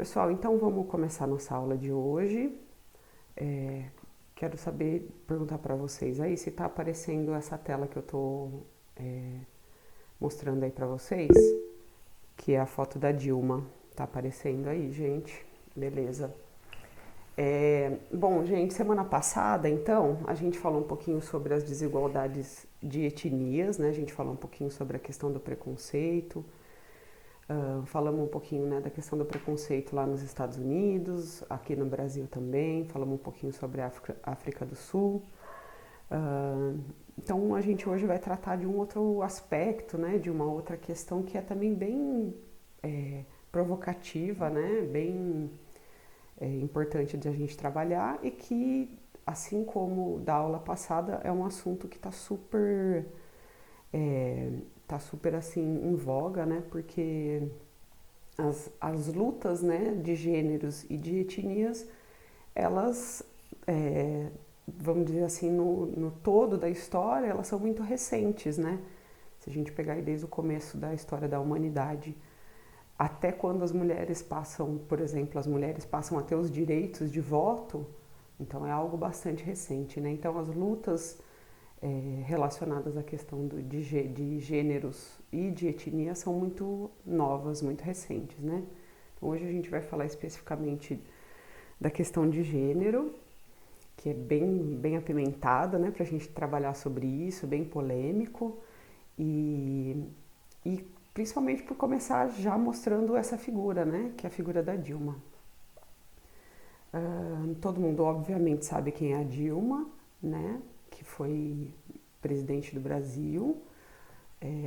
Pessoal, então vamos começar nossa aula de hoje. Quero perguntar para vocês aí se está aparecendo essa tela que eu estou mostrando aí para vocês, que é a foto da Dilma. Tá aparecendo aí, gente? Beleza. Bom, gente, semana passada, então, a gente falou um pouquinho sobre as desigualdades de etnias, né? A gente falou um pouquinho sobre a questão do preconceito. Falamos um pouquinho, né, da questão do preconceito lá nos Estados Unidos, aqui no Brasil também, falamos um pouquinho sobre a África do Sul. Então a gente hoje vai tratar de um outro aspecto, né, de uma outra questão que é também bem provocativa, né, bem importante de a gente trabalhar e que, assim como da aula passada, é um assunto que está super assim em voga, né? Porque as lutas, né, de gêneros e de etnias, elas, vamos dizer assim, no todo da história, elas são muito recentes, né? Se a gente pegar aí desde o começo da história da humanidade, até quando as mulheres passam, por exemplo, as mulheres passam a ter os direitos de voto, então é algo bastante recente, né? Então as lutas relacionadas à questão de gêneros e de etnia são muito novas, muito recentes, né? Então, hoje a gente vai falar especificamente da questão de gênero, que é bem apimentada, né, para a gente trabalhar sobre isso, bem polêmico, e principalmente por começar já mostrando essa figura, né, que é a figura da Dilma. Todo mundo obviamente sabe quem é a Dilma, né, que foi presidente do Brasil.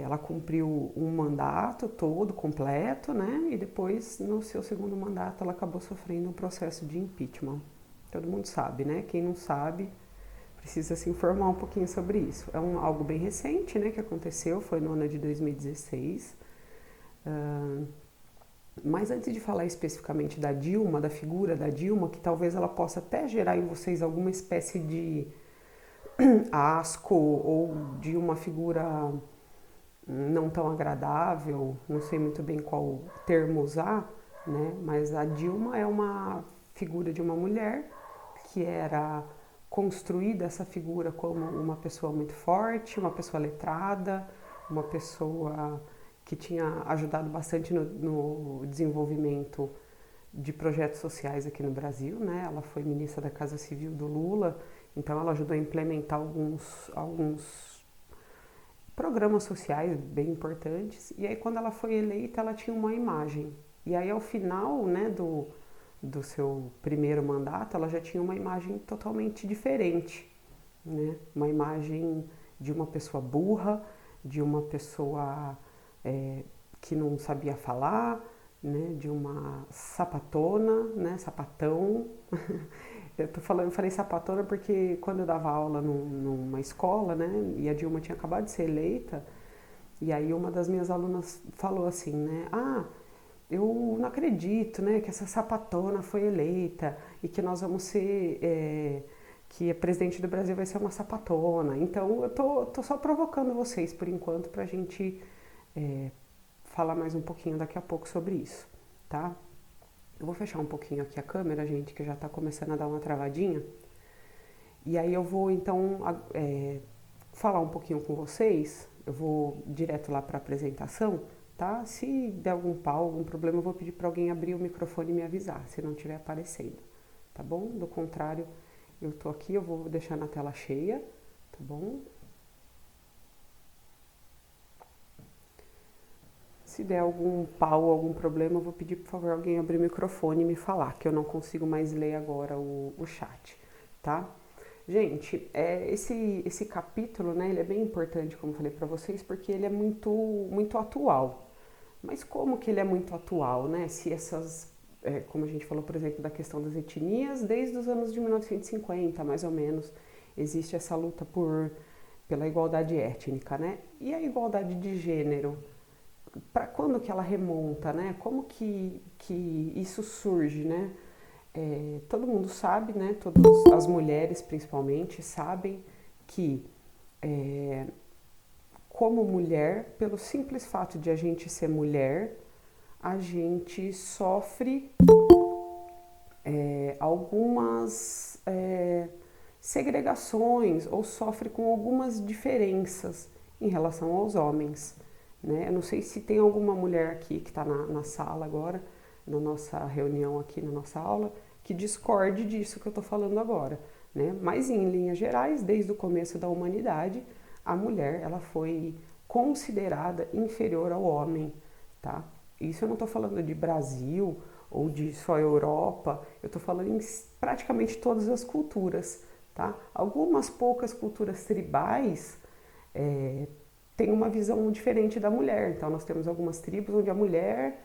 Ela cumpriu um mandato todo, completo, né? E depois, no seu segundo mandato, ela acabou sofrendo um processo de impeachment. Todo mundo sabe, né? Quem não sabe precisa se informar um pouquinho sobre isso. É algo bem recente, né? Que aconteceu, foi no ano de 2016. Mas antes de falar especificamente da Dilma, da figura da Dilma, que talvez ela possa até gerar em vocês alguma espécie de asco ou de uma figura não tão agradável, não sei muito bem qual termo usar, né? Mas a Dilma é uma figura de uma mulher que era construída essa figura como uma pessoa muito forte, uma pessoa letrada, uma pessoa que tinha ajudado bastante no desenvolvimento de projetos sociais aqui no Brasil, né? Ela foi ministra da Casa Civil do Lula, então ela ajudou a implementar alguns programas sociais bem importantes. E aí quando ela foi eleita, ela tinha uma imagem. E aí ao final, né, do seu primeiro mandato, ela já tinha uma imagem totalmente diferente, né? Uma imagem de uma pessoa burra, de uma pessoa que não sabia falar, né? De uma sapatona, né? Sapatão. Eu falei sapatona porque quando eu dava aula numa escola, né, e a Dilma tinha acabado de ser eleita, e aí uma das minhas alunas falou assim, né, eu não acredito, né, que essa sapatona foi eleita e que nós vamos ser, que a presidente do Brasil vai ser uma sapatona. Então eu tô só provocando vocês por enquanto pra gente falar mais um pouquinho daqui a pouco sobre isso, tá? Eu vou fechar um pouquinho aqui a câmera, gente, que já tá começando a dar uma travadinha. E aí eu vou, então, falar um pouquinho com vocês. Eu vou direto lá para a apresentação, tá? Se der algum pau, algum problema, eu vou pedir para alguém abrir o microfone e me avisar, se não estiver aparecendo, tá bom? Do contrário, eu tô aqui, eu vou deixar na tela cheia, tá bom? Se der algum pau, algum problema, eu vou pedir, por favor, alguém abrir o microfone e me falar, que eu não consigo mais ler agora o chat, tá? Gente, esse capítulo, né, ele é bem importante, como eu falei para vocês, porque ele é muito atual. Mas como que ele é muito atual, né? Se como a gente falou, por exemplo, da questão das etnias, desde os anos de 1950, mais ou menos, existe essa luta pela igualdade étnica, né? E a igualdade de gênero? Para quando que ela remonta, né? Como que isso surge, né? Todo mundo sabe, né? Todas as mulheres, principalmente, sabem que como mulher, pelo simples fato de a gente ser mulher, a gente sofre algumas segregações ou sofre com algumas diferenças em relação aos homens, né? Eu não sei se tem alguma mulher aqui que está na sala agora, na nossa reunião aqui, na nossa aula, que discorde disso que eu estou falando agora, né? Mas em linhas gerais, desde o começo da humanidade, a mulher ela foi considerada inferior ao homem, tá? Isso eu não estou falando de Brasil ou de só Europa, eu estou falando em praticamente todas as culturas, tá? Algumas poucas culturas tribais têm uma visão diferente da mulher, então nós temos algumas tribos onde a mulher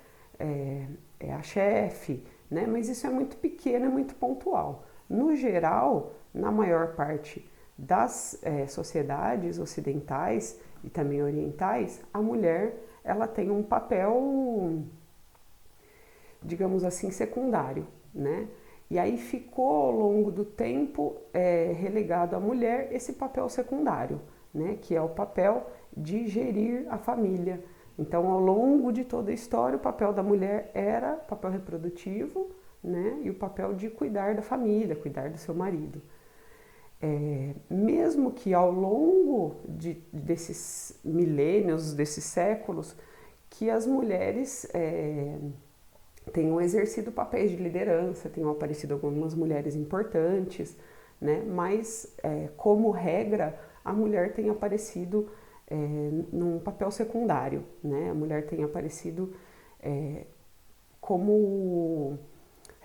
é a chefe, né? Mas isso é muito pequeno, é muito pontual. No geral, na maior parte das sociedades ocidentais e também orientais, a mulher ela tem um papel, digamos assim, secundário, né? E aí ficou ao longo do tempo relegado à mulher esse papel secundário, né? Que é o papel de gerir a família. Então, ao longo de toda a história, o papel da mulher era papel reprodutivo, né? E o papel de cuidar da família, cuidar do seu marido. Mesmo que ao longo desses milênios, desses séculos, que as mulheres tenham exercido papéis de liderança, tenham aparecido algumas mulheres importantes, né? Mas, como regra, a mulher tem aparecido num papel secundário, né? A mulher tem aparecido como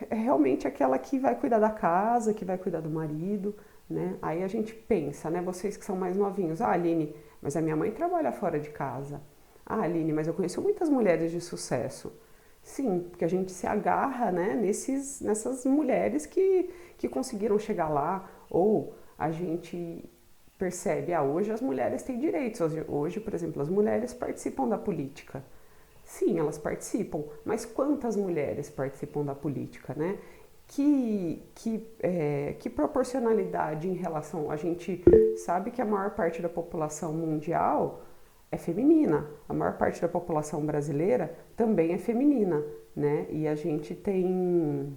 realmente aquela que vai cuidar da casa, que vai cuidar do marido, né? Aí a gente pensa, né? Vocês que são mais novinhos, Aline, mas a minha mãe trabalha fora de casa. Aline, mas eu conheço muitas mulheres de sucesso. Sim, porque a gente se agarra, né, nessas mulheres que conseguiram chegar lá, ou a gente percebe, hoje as mulheres têm direitos, hoje, por exemplo, as mulheres participam da política. Sim, elas participam, mas quantas mulheres participam da política, né? Que proporcionalidade em relação... A gente sabe que a maior parte da população mundial é feminina, a maior parte da população brasileira também é feminina, né? E a gente tem...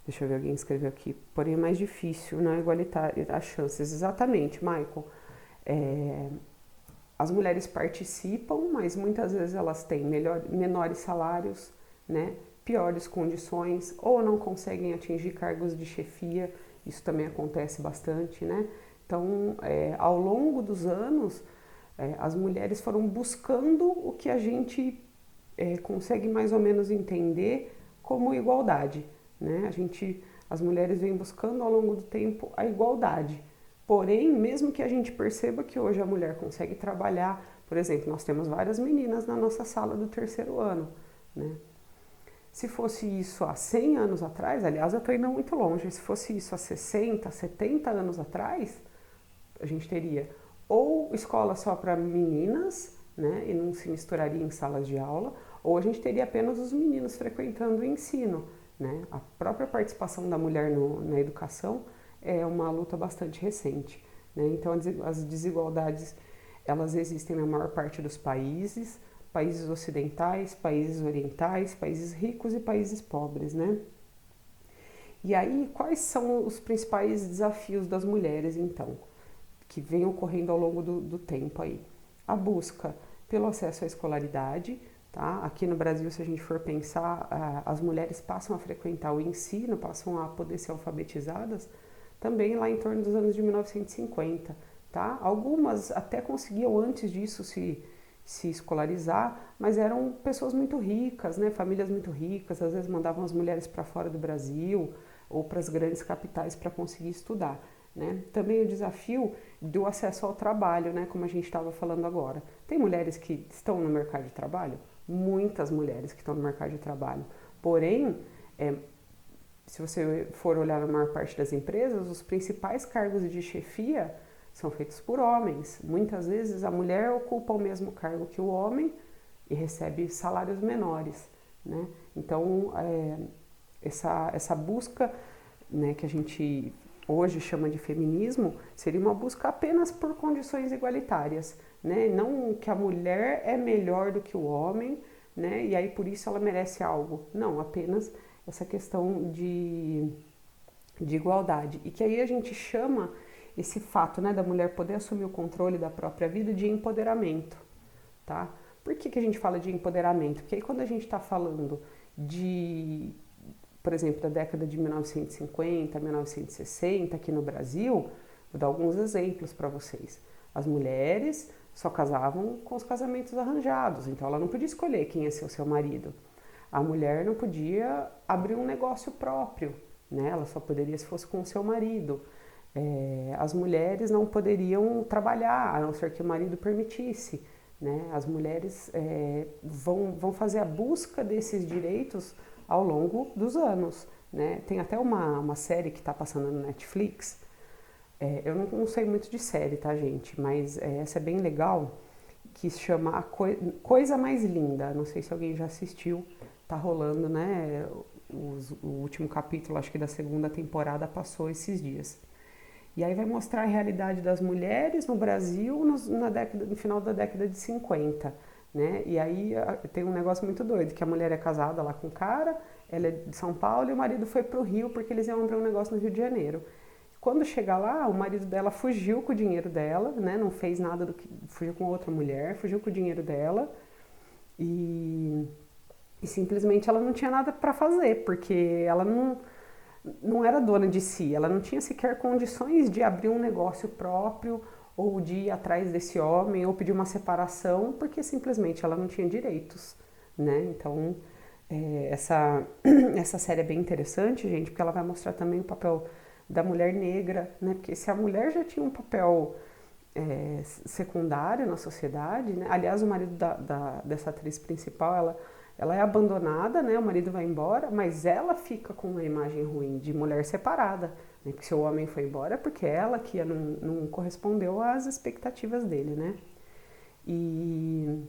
Deixa eu ver, alguém escreveu aqui. Porém é mais difícil, não é igualitário as chances. Exatamente, Michael. As mulheres participam, mas muitas vezes elas têm menores salários, né? Piores condições, ou não conseguem atingir cargos de chefia. Isso também acontece bastante, né? Então, ao longo dos anos, as mulheres foram buscando o que a gente consegue mais ou menos entender como igualdade, né? As mulheres vêm buscando ao longo do tempo a igualdade. Porém, mesmo que a gente perceba que hoje a mulher consegue trabalhar, por exemplo, nós temos várias meninas na nossa sala do terceiro ano, né? Se fosse isso há 100 anos atrás, aliás, eu estou indo muito longe, se fosse isso há 60, 70 anos atrás, a gente teria ou escola só para meninas, né, e não se misturaria em salas de aula, ou a gente teria apenas os meninos frequentando o ensino, né? A própria participação da mulher na educação é uma luta bastante recente, né? Então as desigualdades elas existem na maior parte dos países, países ocidentais, países orientais, países ricos e países pobres, né? E aí, quais são os principais desafios das mulheres, então, que vem ocorrendo ao longo do tempo aí? A busca pelo acesso à escolaridade, tá? Aqui no Brasil, se a gente for pensar, as mulheres passam a frequentar o ensino, passam a poder ser alfabetizadas também lá em torno dos anos de 1950, tá? Algumas até conseguiam antes disso se escolarizar, mas eram pessoas muito ricas, né? Famílias muito ricas, às vezes mandavam as mulheres para fora do Brasil ou para as grandes capitais para conseguir estudar, né? Também o desafio do acesso ao trabalho, né? Como a gente estava falando agora. Tem mulheres que estão no mercado de trabalho? Muitas mulheres que estão no mercado de trabalho. Porém, se você for olhar na maior parte das empresas, os principais cargos de chefia são feitos por homens. Muitas vezes a mulher ocupa o mesmo cargo que o homem e recebe salários menores, né? Então, essa busca, né, que a gente hoje chama de feminismo, seria uma busca apenas por condições igualitárias, né? Não que a mulher é melhor do que o homem, né? E aí por isso ela merece algo. Não, apenas essa questão de igualdade. E que aí a gente chama esse fato, né, da mulher poder assumir o controle da própria vida de empoderamento, tá? Por que a gente fala de empoderamento? Porque aí quando a gente está falando de, por exemplo, da década de 1950, 1960 aqui no Brasil, vou dar alguns exemplos para vocês. As mulheres só casavam com os casamentos arranjados, então ela não podia escolher quem ia ser o seu marido. A mulher não podia abrir um negócio próprio, né? Ela só poderia se fosse com o seu marido. As mulheres não poderiam trabalhar, a não ser que o marido permitisse, né? As mulheres vão fazer a busca desses direitos ao longo dos anos, né? Tem até uma série que está passando no Netflix. Eu não sei muito de série, tá, gente? Mas essa é bem legal, que se chama Coisa Mais Linda. Não sei se alguém já assistiu, tá rolando, né? O último capítulo, acho que da segunda temporada, passou esses dias. E aí vai mostrar a realidade das mulheres no Brasil no final da década de 50, né? E aí tem um negócio muito doido, que a mulher é casada lá com o cara, ela é de São Paulo e o marido foi pro Rio porque eles iam abrir um negócio no Rio de Janeiro. Quando chega lá, o marido dela fugiu com o dinheiro dela, né? Não fez nada fugiu com outra mulher, fugiu com o dinheiro dela e simplesmente ela não tinha nada para fazer, porque ela não era dona de si, ela não tinha sequer condições de abrir um negócio próprio ou de ir atrás desse homem ou pedir uma separação, porque simplesmente ela não tinha direitos, né? Então, essa série é bem interessante, gente, porque ela vai mostrar também o papel da mulher negra, né? Porque se a mulher já tinha um papel secundário na sociedade, né? Aliás, o marido dessa atriz principal, ela é abandonada, né? O marido vai embora, mas ela fica com uma imagem ruim de mulher separada, né? Porque se o homem foi embora é porque ela que não correspondeu às expectativas dele, né? E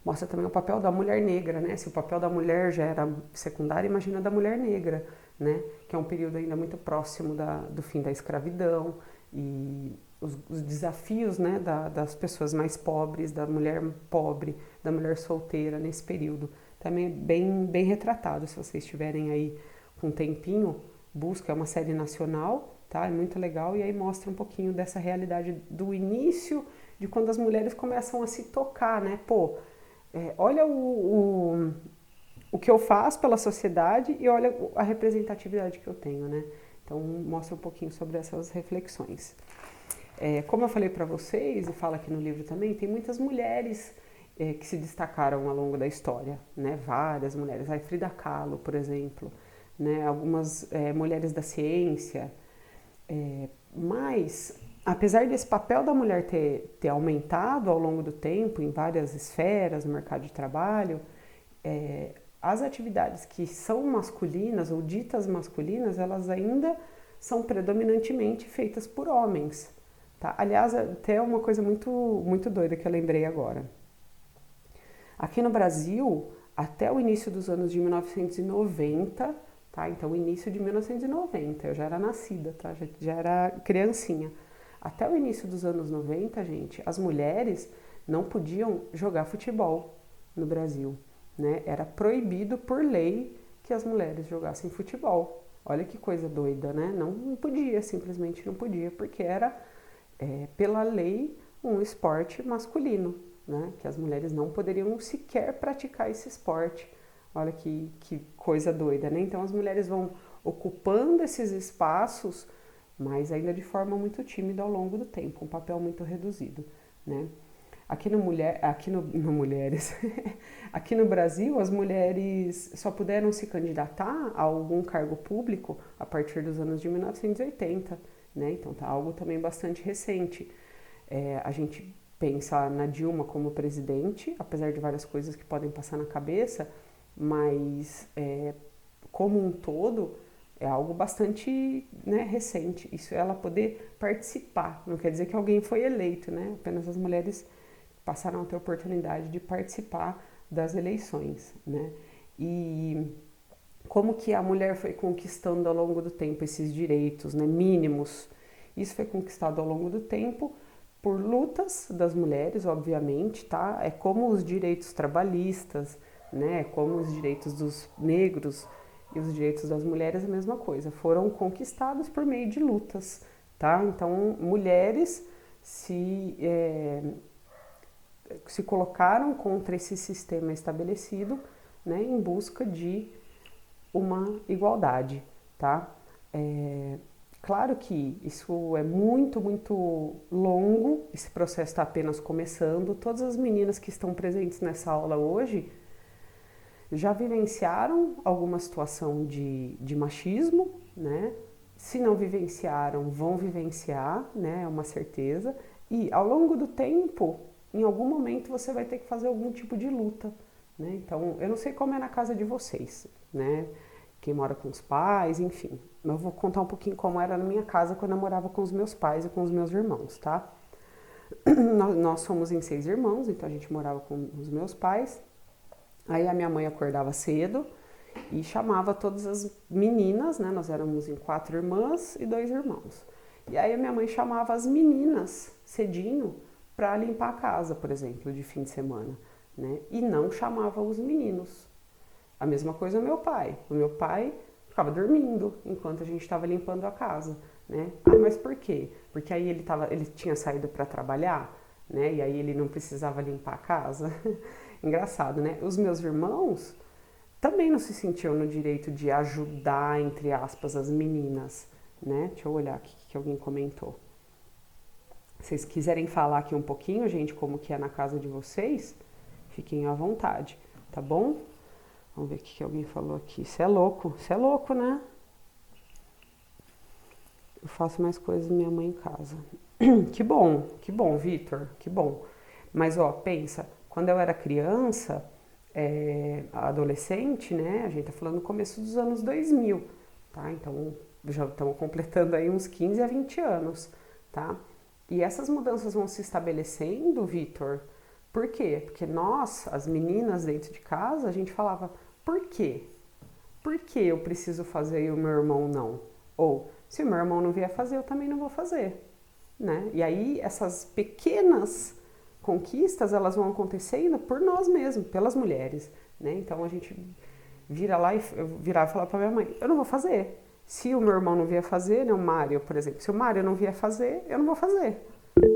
mostra também o papel da mulher negra, né? Se o papel da mulher já era secundário, imagina da mulher negra, né? Que é um período ainda muito próximo do fim da escravidão e os desafios, né, das pessoas mais pobres, da mulher pobre, da mulher solteira nesse período. Também é bem retratado, se vocês estiverem aí com um tempinho, busca, é uma série nacional, tá? É muito legal e aí mostra um pouquinho dessa realidade do início, de quando as mulheres começam a se tocar, né? Pô, olha o que eu faço pela sociedade e olha a representatividade que eu tenho, né? Então mostra um pouquinho sobre essas reflexões. Como eu falei para vocês, e fala aqui no livro também, tem muitas mulheres que se destacaram ao longo da história, né? Várias mulheres, a Frida Kahlo, por exemplo, né? Algumas mulheres da ciência, mas apesar desse papel da mulher ter aumentado ao longo do tempo em várias esferas no mercado de trabalho, as atividades que são masculinas ou ditas masculinas, elas ainda são predominantemente feitas por homens. Tá? Aliás, até uma coisa muito doida que eu lembrei agora. Aqui no Brasil, até o início dos anos de 1990, tá? Então, início de 1990, eu já era nascida, tá? Já era criancinha. Até o início dos anos 90, gente, as mulheres não podiam jogar futebol no Brasil, né? Era proibido por lei que as mulheres jogassem futebol. Olha que coisa doida, né? Não podia, simplesmente não podia, porque era pela lei, um esporte masculino, né? Que as mulheres não poderiam sequer praticar esse esporte. Olha que coisa doida, né? Então as mulheres vão ocupando esses espaços, mas ainda de forma muito tímida ao longo do tempo, um papel muito reduzido, né? Aqui Mulheres, aqui no Brasil, as mulheres só puderam se candidatar a algum cargo público a partir dos anos de 1980. Né? Então tá algo também bastante recente. A gente pensa na Dilma como presidente, apesar de várias coisas que podem passar na cabeça, mas como um todo é algo bastante, né, recente. Isso é ela poder participar, não quer dizer que alguém foi eleito, né? Apenas as mulheres passaram a ter a oportunidade de participar das eleições, né? E como que a mulher foi conquistando ao longo do tempo esses direitos, né, mínimos. Isso foi conquistado ao longo do tempo por lutas das mulheres, obviamente, tá? É como os direitos trabalhistas, né, como os direitos dos negros E os direitos das mulheres, a mesma coisa, foram conquistados por meio de lutas, tá? Então, mulheres se colocaram contra esse sistema estabelecido, né, em busca de uma igualdade, tá? Claro que isso é muito, muito longo, esse processo está apenas começando. Todas as meninas que estão presentes nessa aula hoje já vivenciaram alguma situação de machismo, né? Se não vivenciaram, vão vivenciar, né? É uma certeza. E ao longo do tempo, em algum momento você vai ter que fazer algum tipo de luta, né? Então, eu não sei como é na casa de vocês, né? Quem mora com os pais, enfim. Eu vou contar um pouquinho como era na minha casa quando eu morava com os meus pais e com os meus irmãos, tá? Nós somos em 6 irmãos, então a gente morava com os meus pais. Aí a minha mãe acordava cedo e chamava todas as meninas, né? Nós éramos em 4 irmãs e 2 irmãos. E aí a minha mãe chamava as meninas cedinho para limpar a casa, por exemplo, de fim de semana, né? E não chamava os meninos. A mesma coisa o meu pai. O meu pai ficava dormindo enquanto a gente estava limpando a casa, né? Ah, mas por quê? Porque aí ele tinha saído para trabalhar, né? E aí ele não precisava limpar a casa. Engraçado, né? Os meus irmãos também não se sentiam no direito de ajudar, entre aspas, as meninas, né? Deixa eu olhar aqui o que alguém comentou. Se vocês quiserem falar aqui um pouquinho, gente, como que é na casa de vocês, fiquem à vontade, tá bom? Vamos ver o que alguém falou aqui. Você é louco, né? Eu faço mais coisas minha mãe em casa. Que bom, Vitor, que bom. Mas, ó, pensa, quando eu era criança, adolescente, né? A gente tá falando no começo dos anos 2000, tá? Então, já estamos completando aí uns 15 a 20 anos, tá? E essas mudanças vão se estabelecendo, Vitor. Por quê? Porque nós, as meninas dentro de casa, a gente falava, por quê? Por que eu preciso fazer e o meu irmão não? Ou, se o meu irmão não vier fazer, eu também não vou fazer, né? E aí, essas pequenas conquistas, elas vão acontecendo por nós mesmos, pelas mulheres, né? Então, a gente virava e falava pra minha mãe, eu não vou fazer. Se o meu irmão não vier fazer, né, o Mário, por exemplo, se o Mário não vier fazer, eu não vou fazer.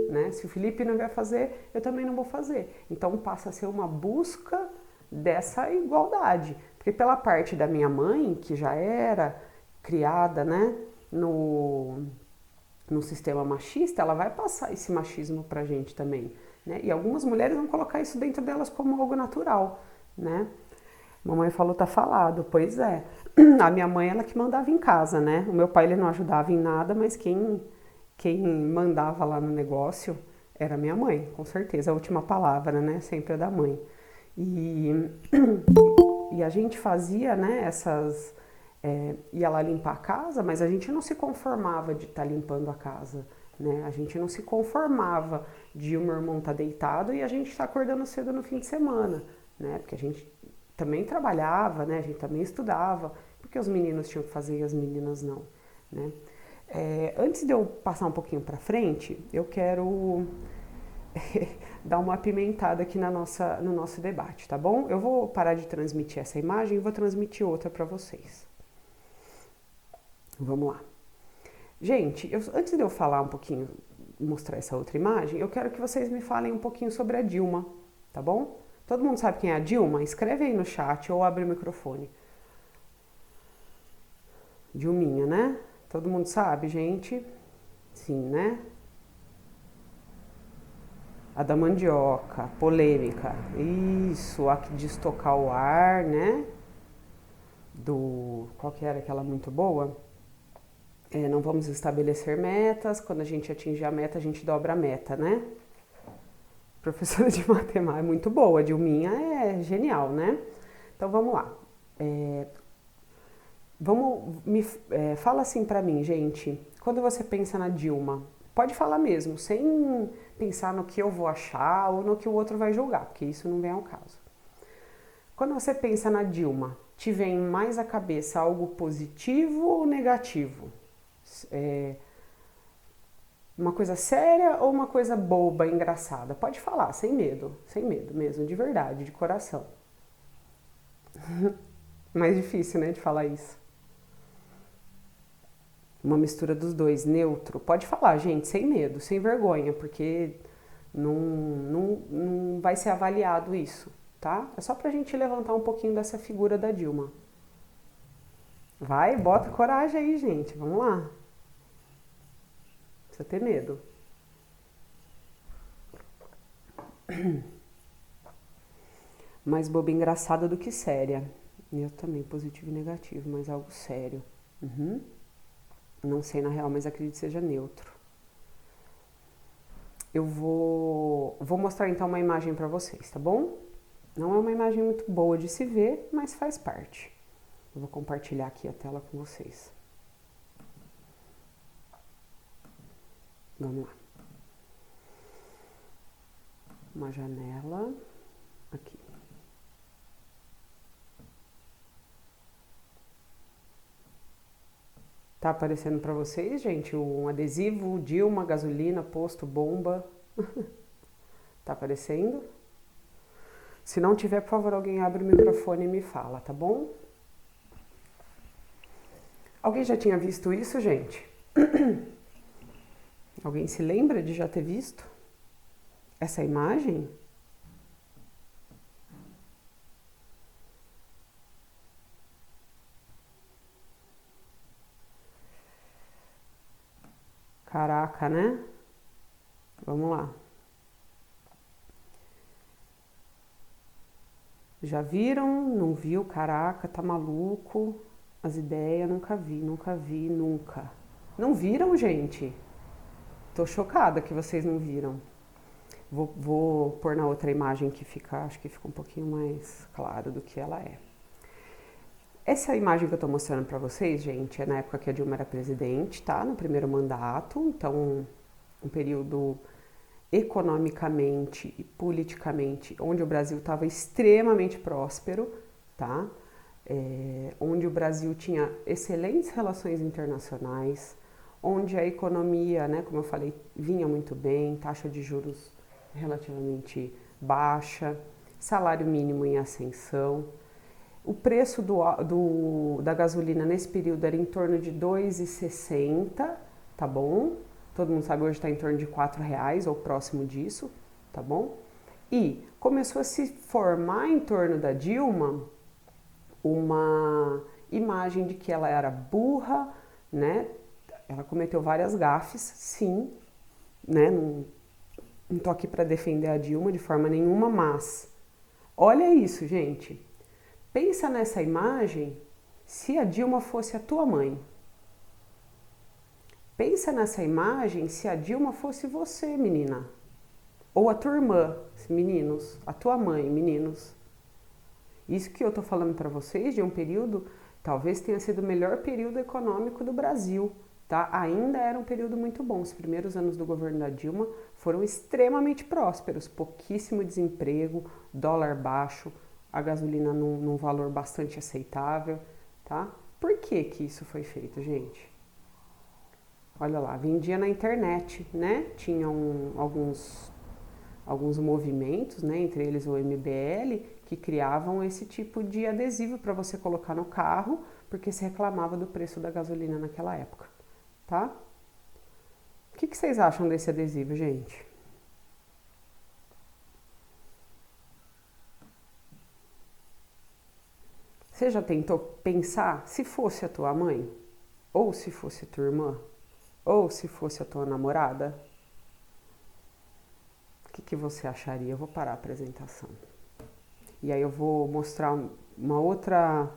Né? Se o Felipe não vai fazer, eu também não vou fazer. Então passa a ser uma busca dessa igualdade. Porque pela parte da minha mãe, que já era criada, né, no sistema machista, ela vai passar esse machismo pra gente também. Né? E algumas mulheres vão colocar isso dentro delas como algo natural. Né? Mamãe falou, tá falado. Pois é. A minha mãe, ela que mandava em casa, né? O meu pai, ele não ajudava em nada, mas quem mandava lá no negócio era minha mãe, com certeza. A última palavra, né? Sempre é da mãe. E a gente fazia, né, ia lá limpar a casa, mas a gente não se conformava de estar limpando a casa, né? A gente não se conformava de o meu irmão estar deitado e a gente estar acordando cedo no fim de semana, né? Porque a gente também trabalhava, né? A gente também estudava, porque os meninos tinham que fazer e as meninas não, né? Antes de eu passar um pouquinho para frente, eu quero dar uma apimentada aqui no nosso debate, tá bom? Eu vou parar de transmitir essa imagem e vou transmitir outra para vocês. Vamos lá. Gente, antes de eu falar um pouquinho, mostrar essa outra imagem, eu quero que vocês me falem um pouquinho sobre a Dilma, tá bom? Todo mundo sabe quem é a Dilma? Escreve aí no chat ou abre o microfone. Dilminha, né? Todo mundo sabe, gente? Sim, né? A da mandioca, polêmica. Isso, a que diz tocar o ar, né? Qual que era aquela muito boa? Não vamos estabelecer metas. Quando a gente atingir a meta, a gente dobra a meta, né? Professora de matemática, muito boa. A Dilminha é genial, né? Então, vamos lá. Fala assim pra mim, gente. Quando você pensa na Dilma, pode falar mesmo, sem pensar no que eu vou achar ou no que o outro vai julgar, porque isso não vem ao caso. Quando você pensa na Dilma, te vem mais à cabeça algo positivo ou negativo? Uma coisa séria ou uma coisa boba, engraçada? Pode falar, sem medo mesmo, de verdade, de coração. Mais difícil, né, de falar isso. Uma mistura dos dois, neutro. Pode falar, gente, sem medo, sem vergonha, porque não vai ser avaliado isso, tá? É só pra gente levantar um pouquinho dessa figura da Dilma. Vai, bota coragem aí, gente. Vamos lá. Não precisa ter medo. Mais boba e engraçada do que séria. Eu também, positivo e negativo, mas algo sério. Uhum. Não sei na real, mas acredito que seja neutro. Eu vou mostrar então uma imagem pra vocês, tá bom? Não é uma imagem muito boa de se ver, mas faz parte. Eu vou compartilhar aqui a tela com vocês. Vamos lá. Uma janela aqui. Tá aparecendo pra vocês, gente, um adesivo, Dilma, gasolina, posto, bomba. Tá aparecendo? Se não tiver, por favor, alguém abre o microfone e me fala, tá bom? Alguém já tinha visto isso, gente? Alguém se lembra de já ter visto essa imagem? Caraca, né? Vamos lá. Já viram? Não viu? Caraca, tá maluco? As ideias, nunca vi, nunca vi, nunca. Não viram, gente? Tô chocada que vocês não viram. Vou pôr na outra imagem que fica, acho que fica um pouquinho mais claro do que ela é. Essa imagem que eu tô mostrando pra vocês, gente, é na época que a Dilma era presidente, tá? No primeiro mandato, então um período economicamente e politicamente onde o Brasil estava extremamente próspero, tá? Onde o Brasil tinha excelentes relações internacionais, onde a economia, né, como eu falei, vinha muito bem, taxa de juros relativamente baixa, salário mínimo em ascensão. O preço da gasolina nesse período era em torno de R$ 2,60, tá bom? Todo mundo sabe hoje está em torno de R$ 4 ou próximo disso, tá bom? E começou a se formar em torno da Dilma uma imagem de que ela era burra, né? Ela cometeu várias gafes, sim, né? Não tô aqui para defender a Dilma de forma nenhuma, mas olha isso, gente. Pensa nessa imagem se a Dilma fosse a tua mãe. Pensa nessa imagem se a Dilma fosse você, menina. Ou a tua irmã, meninos. A tua mãe, meninos. Isso que eu tô falando para vocês de um período, talvez tenha sido o melhor período econômico do Brasil, tá? Ainda era um período muito bom. Os primeiros anos do governo da Dilma foram extremamente prósperos. Pouquíssimo desemprego, dólar baixo, a gasolina num valor bastante aceitável, tá? Por que que isso foi feito, gente? Olha lá, vendia na internet, né? Tinha alguns movimentos, né? Entre eles o MBL, que criavam esse tipo de adesivo para você colocar no carro, porque se reclamava do preço da gasolina naquela época, tá? O que vocês acham desse adesivo, gente? Você já tentou pensar se fosse a tua mãe? Ou se fosse a tua irmã? Ou se fosse a tua namorada? O que você acharia? Eu vou parar a apresentação. E aí eu vou mostrar uma outra...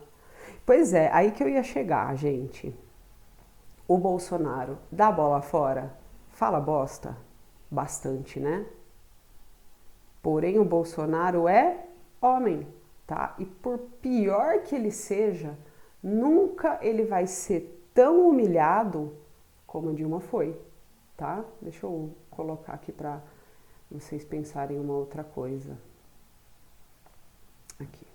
Pois é, aí que eu ia chegar, gente. O Bolsonaro dá bola fora? Fala bosta? Bastante, né? Porém, o Bolsonaro é homem, tá? E por pior que ele seja, nunca ele vai ser tão humilhado como a Dilma foi, tá? Deixa eu colocar aqui para vocês pensarem uma outra coisa. Aqui.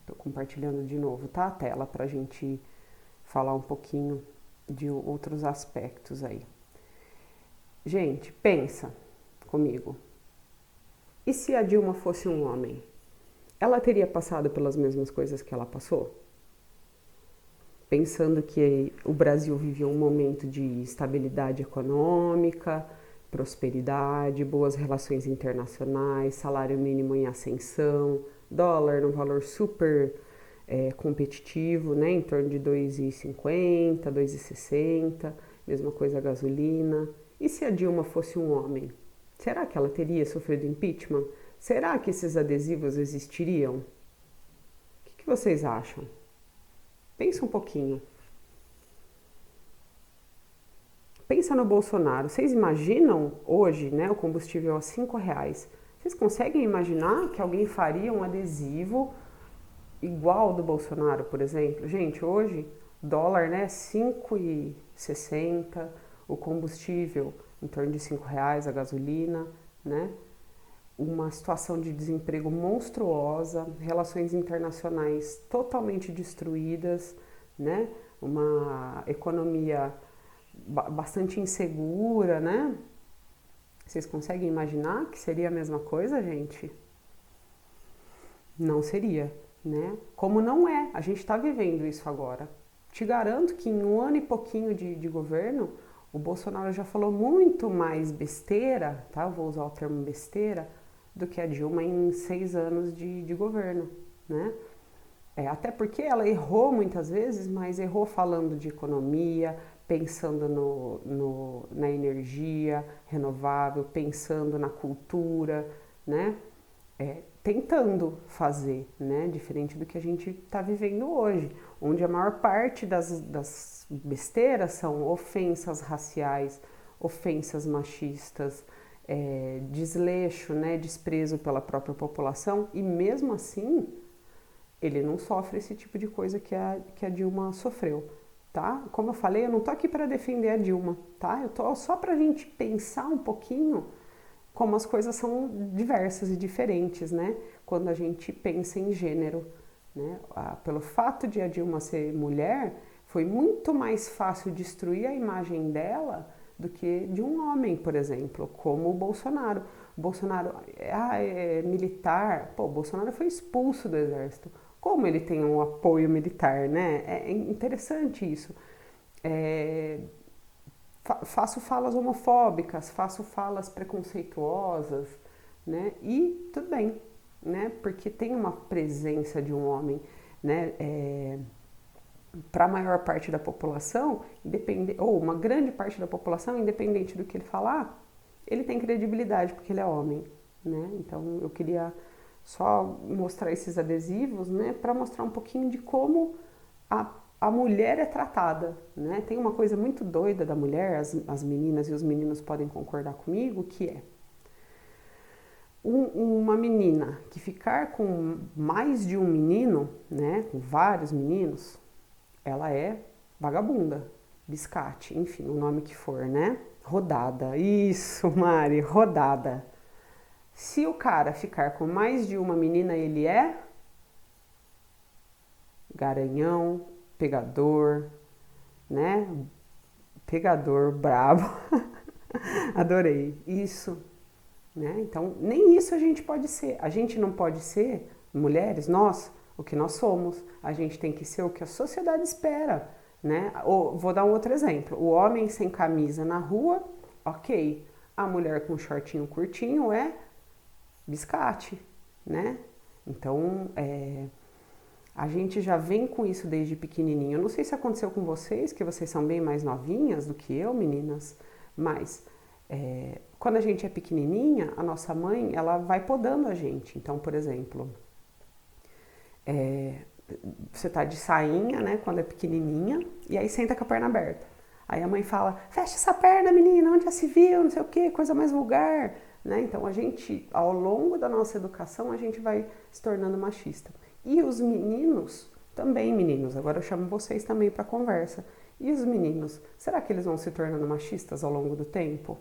Tô compartilhando de novo, tá? A tela pra gente falar um pouquinho de outros aspectos aí. Gente, pensa comigo. E se a Dilma fosse um homem? ela teria passado pelas mesmas coisas que ela passou? Pensando que o Brasil vivia um momento de estabilidade econômica, prosperidade, boas relações internacionais, salário mínimo em ascensão, dólar num valor super competitivo, né, em torno de 2,50, 2,60, mesma coisa a gasolina. E se a Dilma fosse um homem? Será que ela teria sofrido impeachment? Será que esses adesivos existiriam? O que vocês acham? Pensa um pouquinho. Pensa no Bolsonaro. Vocês imaginam hoje, né, o combustível a R$ 5? Vocês conseguem imaginar que alguém faria um adesivo igual ao do Bolsonaro, por exemplo? Gente, hoje dólar, né, 5,60, o combustível em torno de R$ 5, a gasolina, né? Uma situação de desemprego monstruosa, relações internacionais totalmente destruídas, né? Uma economia bastante insegura, né? Vocês conseguem imaginar que seria a mesma coisa, gente? Não seria, né? Como não é, a gente está vivendo isso agora. Te garanto que em um ano e pouquinho de governo, o Bolsonaro já falou muito mais besteira, tá? Eu vou usar o termo besteira, do que a Dilma em 6 anos de governo, né? Até porque ela errou muitas vezes, mas errou falando de economia, pensando na energia renovável, pensando na cultura, né? Tentando fazer, né? Diferente do que a gente está vivendo hoje, onde a maior parte das besteiras são ofensas raciais, ofensas machistas, desleixo, né? Desprezo pela própria população, e mesmo assim ele não sofre esse tipo de coisa que a Dilma sofreu, tá? Como eu falei, eu não tô aqui para defender a Dilma, tá? Eu tô só pra gente pensar um pouquinho como as coisas são diversas e diferentes, né? Quando a gente pensa em gênero, né? Pelo fato de a Dilma ser mulher, foi muito mais fácil destruir a imagem dela do que de um homem, por exemplo, como o Bolsonaro. O Bolsonaro é militar, pô, o Bolsonaro foi expulso do exército. Como ele tem um apoio militar, né? É interessante isso. Faço falas homofóbicas, faço falas preconceituosas, né? E tudo bem, né? Porque tem uma presença de um homem, né? Para a maior parte da população, ou uma grande parte da população, independente do que ele falar, ele tem credibilidade porque ele é homem, né? Então eu queria só mostrar esses adesivos, né? Para mostrar um pouquinho de como a mulher é tratada, né? Tem uma coisa muito doida da mulher, as meninas e os meninos podem concordar comigo, que é uma menina que ficar com mais de um menino, né? Com vários meninos, ela é vagabunda, biscate, enfim, o nome que for, né? Rodada, isso, Mari, rodada. Se o cara ficar com mais de uma menina, ele é garanhão, pegador, né? Pegador, brabo. Adorei. Isso, né? Então, nem isso a gente pode ser. A gente não pode ser, mulheres, nós, o que nós somos. A gente tem que ser o que a sociedade espera, né? Vou dar um outro exemplo. O homem sem camisa na rua, ok. A mulher com shortinho curtinho é biscate, né? Então, a gente já vem com isso desde pequenininho. Eu não sei se aconteceu com vocês, que vocês são bem mais novinhas do que eu, meninas, mas quando a gente é pequenininha, a nossa mãe, ela vai podando a gente. Então, por exemplo, você tá de sainha, né, quando é pequenininha, e aí senta com a perna aberta. Aí a mãe fala, fecha essa perna, menina, onde já se viu, não sei o que, coisa mais vulgar, né? Então a gente, ao longo da nossa educação, a gente vai se tornando machista. E os meninos, também meninos, agora eu chamo vocês também para conversa. E os meninos, será que eles vão se tornando machistas ao longo do tempo?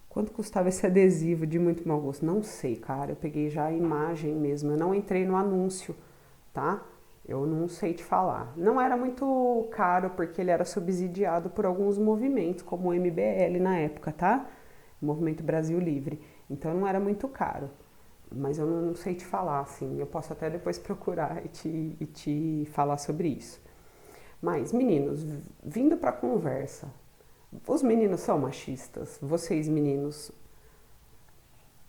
Quanto custava esse adesivo de muito mau gosto? Não sei, cara, eu peguei já a imagem mesmo, eu não entrei no anúncio, tá? Eu não sei te falar. Não era muito caro porque ele era subsidiado por alguns movimentos, como o MBL na época, tá? Movimento Brasil Livre. Então não era muito caro. mas eu não sei te falar, assim. Eu posso até depois procurar e te falar sobre isso. Mas, meninos, vindo para a conversa, os meninos são machistas? Vocês, meninos,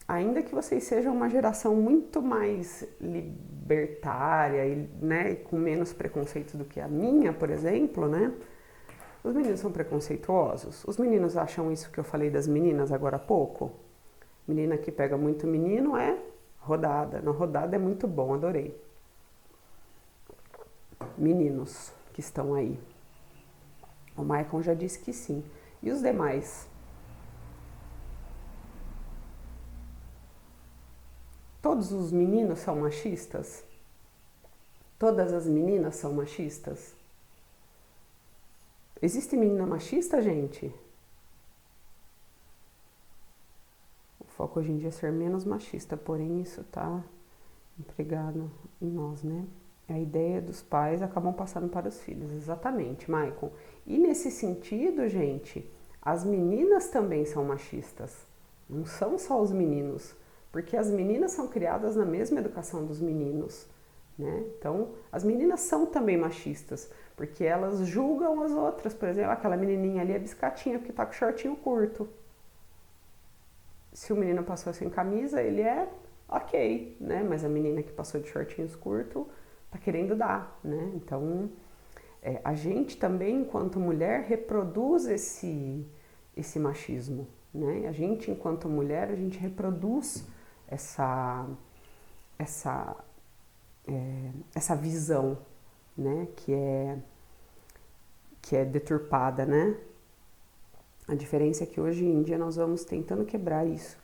ainda que vocês sejam uma geração muito mais libertária e, né, com menos preconceito do que a minha, por exemplo, né? Os meninos são preconceituosos? Os meninos acham isso que eu falei das meninas agora há pouco? Menina que pega muito menino é rodada. Na rodada é muito bom, adorei. Meninos que estão aí. O Maicon já disse que sim. E os demais? Todos os meninos são machistas? Todas as meninas são machistas? Existe menina machista, gente? O foco hoje em dia é ser menos machista, porém isso está empregado em nós, né? A ideia dos pais acabam passando para os filhos, exatamente, Maicon. E nesse sentido, gente, as meninas também são machistas, não são só os meninos, porque as meninas são criadas na mesma educação dos meninos, né? Então, as meninas são também machistas, porque elas julgam as outras, por exemplo, aquela menininha ali é biscatinha porque tá com shortinho curto. Se o menino passou sem camisa, ele é ok, né? Mas a menina que passou de shortinhos curto tá querendo dar, né? Então, a gente também, enquanto mulher, reproduz esse machismo, né? A gente, enquanto mulher, a gente reproduz essa, essa, essa visão, né? Que é deturpada, né? A diferença é que hoje em dia nós vamos tentando quebrar isso.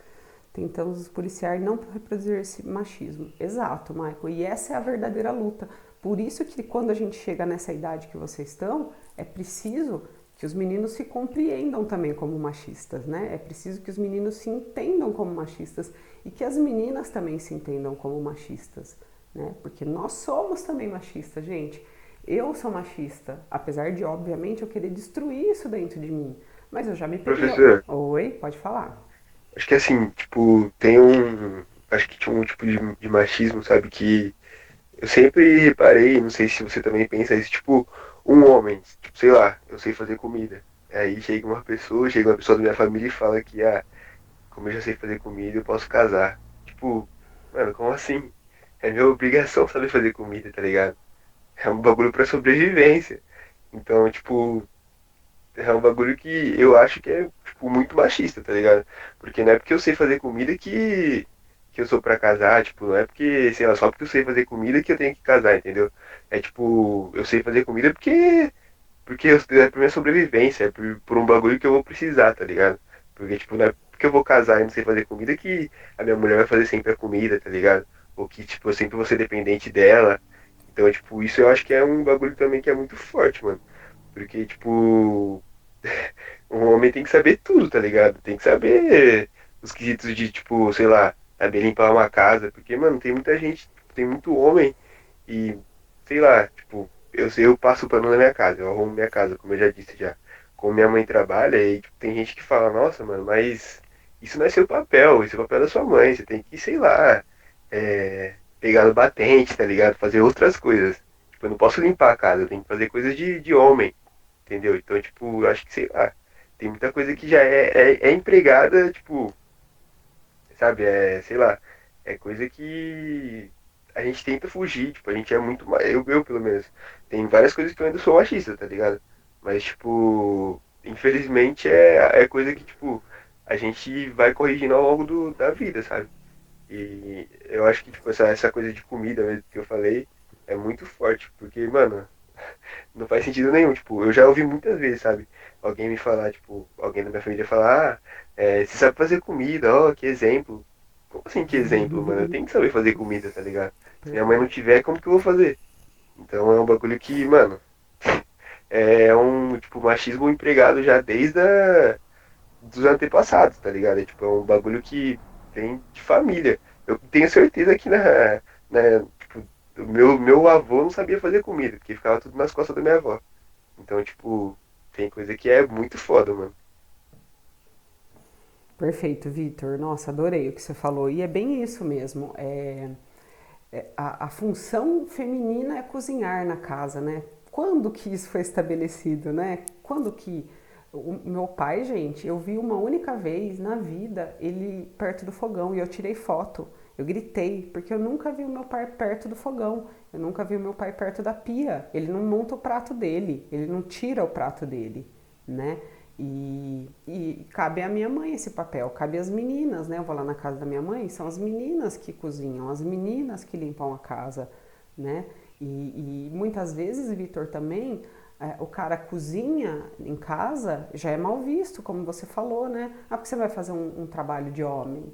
Tentamos policiar e não reproduzir esse machismo. Exato, Michael. E essa é a verdadeira luta. Por isso que quando a gente chega nessa idade que vocês estão, é preciso que os meninos se compreendam também como machistas, né? É preciso que os meninos se entendam como machistas e que as meninas também se entendam como machistas, né? Porque nós somos também machistas, gente. Eu sou machista, apesar de, obviamente, eu querer destruir isso dentro de mim. Mas eu já me peguei. Professor, Oi, pode falar. acho que assim, tipo, tem um. Acho que tinha um tipo de machismo, sabe? Que eu sempre reparei, não sei se você também pensa isso, tipo, um homem, tipo, sei lá, eu sei fazer comida. Aí chega uma pessoa da minha família e fala que, como eu já sei fazer comida, eu posso casar. Tipo, mano, como assim? É minha obrigação saber fazer comida, tá ligado? É um bagulho pra sobrevivência. Então, tipo, é um bagulho que eu acho que é, tipo, muito machista, tá ligado? Porque não é porque eu sei fazer comida que eu sou pra casar, tipo, não é porque, sei lá, só porque eu sei fazer comida que eu tenho que casar, entendeu? É tipo, eu sei fazer comida é pra minha sobrevivência, é por um bagulho que eu vou precisar, tá ligado? Porque, tipo, não é porque eu vou casar e não sei fazer comida que a minha mulher vai fazer sempre a comida, tá ligado? Ou que, tipo, eu sempre vou ser dependente dela. Então, tipo, isso eu acho que é um bagulho também que é muito forte, mano. Porque, tipo, um homem tem que saber tudo, tá ligado? Tem que saber os quesitos de, tipo, sei lá, saber limpar uma casa. Porque, mano, tem muita gente, tem muito homem e, sei lá, tipo, eu passo o pano na minha casa, eu arrumo minha casa, como eu já disse já. Como minha mãe trabalha, e tipo, tem gente que fala, nossa, mano, mas isso não é seu papel, isso é o papel da sua mãe, você tem que, sei lá, pegar no batente, tá ligado? Fazer outras coisas. Tipo, eu não posso limpar a casa, eu tenho que fazer coisas de homem. Entendeu? Então, tipo, acho que, sei lá, tem muita coisa que já é empregada, tipo, sabe? Sei lá, é coisa que a gente tenta fugir, tipo, a gente é muito mais, eu pelo menos, tem várias coisas que eu ainda sou machista, tá ligado? Mas, tipo, infelizmente é coisa que, tipo, a gente vai corrigindo ao longo da vida, sabe? E eu acho que, tipo, essa coisa de comida mesmo que eu falei é muito forte, porque, mano, não faz sentido nenhum. Tipo, eu já ouvi muitas vezes, sabe? Alguém me falar, tipo, alguém da minha família falar, você sabe fazer comida, ó, que exemplo. Como assim que exemplo, mano? Eu tenho que saber fazer comida, tá ligado? Se minha mãe não Perfeito. tiver, como que eu vou fazer? Então é um bagulho que, mano, é um, tipo, machismo empregado já dos antepassados, tá ligado? É um bagulho que vem de família. Eu tenho certeza que tipo, meu avô não sabia fazer comida, porque ficava tudo nas costas da minha avó. Então, tipo, tem coisa que é muito foda, mano. Perfeito, Vitor. Nossa, adorei o que você falou. E é bem isso mesmo. A função feminina é cozinhar na casa, né? Quando que isso foi estabelecido, né? Quando que o meu pai, gente, eu vi uma única vez na vida ele perto do fogão e eu tirei foto. Eu gritei porque eu nunca vi o meu pai perto do fogão. Eu nunca vi o meu pai perto da pia. Ele não monta o prato dele, ele não tira o prato dele, né? E cabe à minha mãe esse papel, cabe às meninas, né? Eu vou lá na casa da minha mãe, são as meninas que cozinham, as meninas que limpam a casa, né? E muitas vezes, Vitor, também, o cara cozinha em casa já é mal visto, como você falou, né? Ah, porque você vai fazer um trabalho de homem.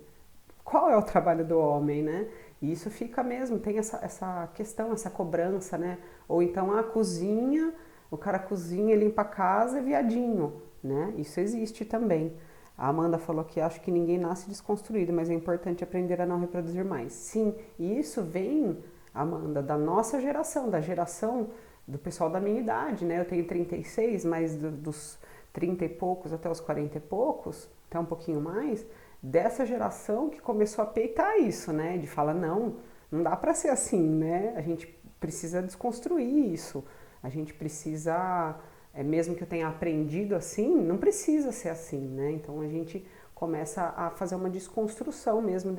Qual é o trabalho do homem, né? E isso fica mesmo, tem essa questão, essa cobrança, né? Ou então a cozinha, o cara cozinha, limpa a casa, é viadinho, né? Isso existe também. A Amanda falou que acho que ninguém nasce desconstruído, mas é importante aprender a não reproduzir mais. Sim, e isso vem, Amanda, da nossa geração, da geração do pessoal da minha idade, né? Eu tenho 36, mas dos 30 e poucos até os 40 e poucos, até um pouquinho mais, dessa geração que começou a peitar isso, né? De falar, não dá para ser assim, né? A gente precisa desconstruir isso. A gente precisa, mesmo que eu tenha aprendido assim, não precisa ser assim, né? Então a gente começa a fazer uma desconstrução mesmo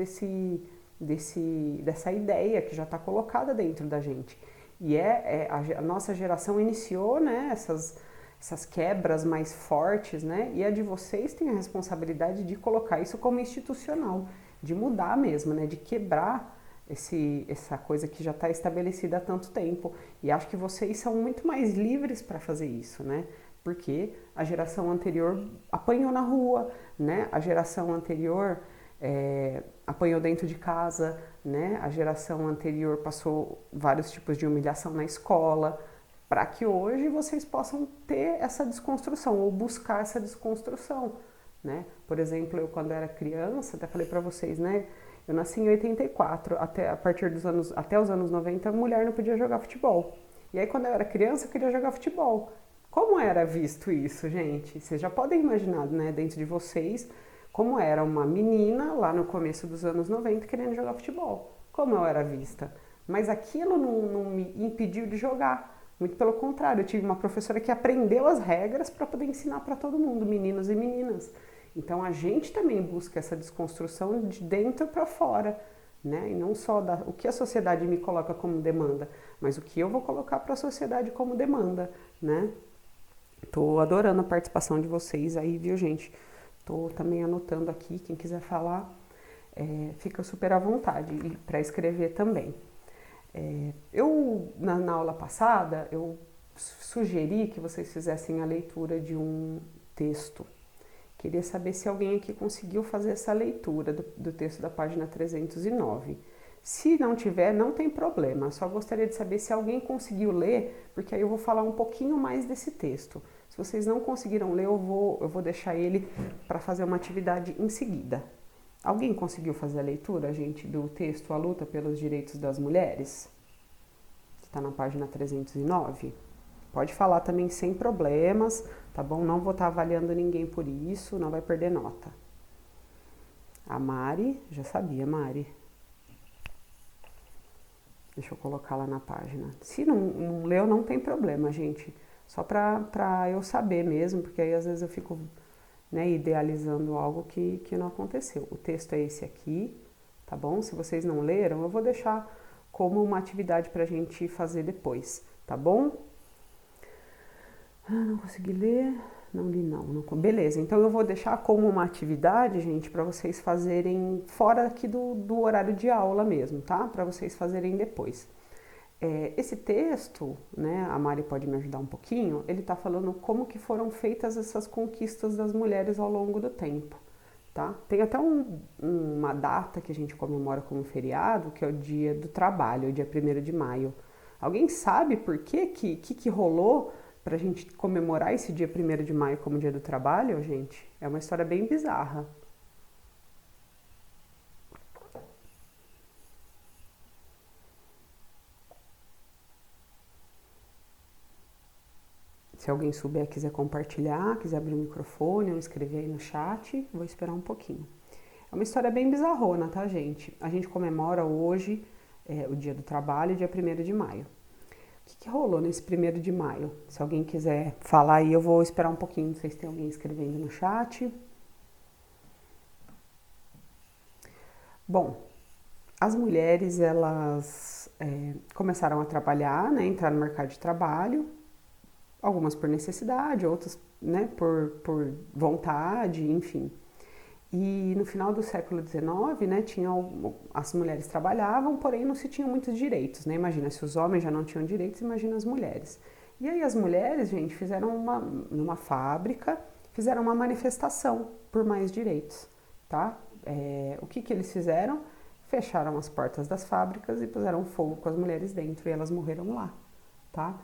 dessa ideia que já está colocada dentro da gente. E a nossa geração iniciou, né, essas quebras mais fortes, né? E a de vocês tem a responsabilidade de colocar isso como institucional, de mudar mesmo, né? De quebrar essa coisa que já está estabelecida há tanto tempo. E acho que vocês são muito mais livres para fazer isso, né? Porque a geração anterior apanhou na rua, né? A geração anterior apanhou dentro de casa, né? A geração anterior passou vários tipos de humilhação na escola, para que hoje vocês possam ter essa desconstrução ou buscar essa desconstrução, né? Por exemplo, eu quando era criança, até falei para vocês, né? Eu nasci em 84, até os anos 90 a mulher não podia jogar futebol. E aí quando eu era criança eu queria jogar futebol. Como era visto isso, gente? Vocês já podem imaginar, né, dentro de vocês, como era uma menina lá no começo dos anos 90 querendo jogar futebol. Como eu era vista. Mas aquilo não me impediu de jogar. Muito pelo contrário, eu tive uma professora que aprendeu as regras para poder ensinar para todo mundo, meninos e meninas. Então a gente também busca essa desconstrução de dentro para fora, né? E não só o que a sociedade me coloca como demanda, mas o que eu vou colocar para a sociedade como demanda, né? Tô adorando a participação de vocês aí, viu, gente? Tô também anotando aqui, quem quiser falar, fica super à vontade e para escrever também. Na aula passada, eu sugeri que vocês fizessem a leitura de um texto. Queria saber se alguém aqui conseguiu fazer essa leitura do texto da página 309. Se não tiver, não tem problema. Só gostaria de saber se alguém conseguiu ler, porque aí eu vou falar um pouquinho mais desse texto. Se vocês não conseguiram ler, eu vou deixar ele para fazer uma atividade em seguida. Alguém conseguiu fazer a leitura, gente, do texto A Luta pelos Direitos das Mulheres? Está na página 309. Pode falar também sem problemas, tá bom? Não vou estar avaliando ninguém por isso, não vai perder nota. A Mari, já sabia, Mari. Deixa eu colocar lá na página. Se não leu, não tem problema, gente. Só pra eu saber mesmo, porque aí às vezes eu fico, né, idealizando algo que não aconteceu. O texto é esse aqui, tá bom? Se vocês não leram, eu vou deixar como uma atividade pra gente fazer depois, tá bom? Não consegui ler, não li não. Beleza, então eu vou deixar como uma atividade, gente, para vocês fazerem fora aqui do horário de aula mesmo, tá? Para vocês fazerem depois. Esse texto, né, a Mari pode me ajudar um pouquinho, ele está falando como que foram feitas essas conquistas das mulheres ao longo do tempo, tá? Tem até uma data que a gente comemora como feriado, que é o Dia do Trabalho, o dia 1º de maio. Alguém sabe por que rolou para a gente comemorar esse dia 1º de maio como Dia do Trabalho, gente? É uma história bem bizarra. Se alguém souber, quiser compartilhar, quiser abrir o microfone ou escrever aí no chat, vou esperar um pouquinho. É uma história bem bizarrona, tá, gente? A gente comemora hoje o Dia do Trabalho, dia 1º de maio. O que rolou nesse 1º de maio? Se alguém quiser falar aí, eu vou esperar um pouquinho, não sei se tem alguém escrevendo no chat. Bom, as mulheres, elas começaram a trabalhar, né, entrar no mercado de trabalho, algumas por necessidade, outras, né, por vontade, enfim. E no final do século XIX, né, as mulheres trabalhavam, porém não se tinham muitos direitos, né? Imagina, se os homens já não tinham direitos, imagina as mulheres. E aí as mulheres, gente, numa fábrica, fizeram uma manifestação por mais direitos, tá? O que eles fizeram? Fecharam as portas das fábricas e puseram fogo com as mulheres dentro e elas morreram lá, tá?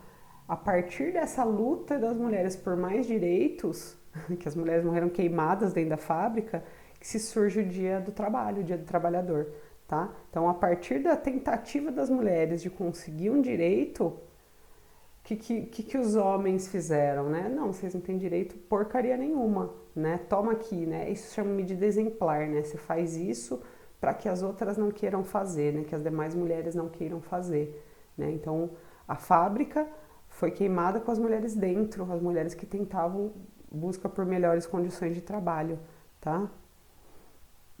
A partir dessa luta das mulheres por mais direitos, que as mulheres morreram queimadas dentro da fábrica, que se surge o Dia do Trabalho, o Dia do Trabalhador, tá? Então, a partir da tentativa das mulheres de conseguir um direito, o que os homens fizeram, né? Não, vocês não têm direito porcaria nenhuma, né? Toma aqui, né? Isso chama medida exemplar, né? Você faz isso para que as outras não queiram fazer, né? Que as demais mulheres não queiram fazer, né? Então, a fábrica foi queimada com as mulheres dentro, as mulheres que tentavam busca por melhores condições de trabalho, tá?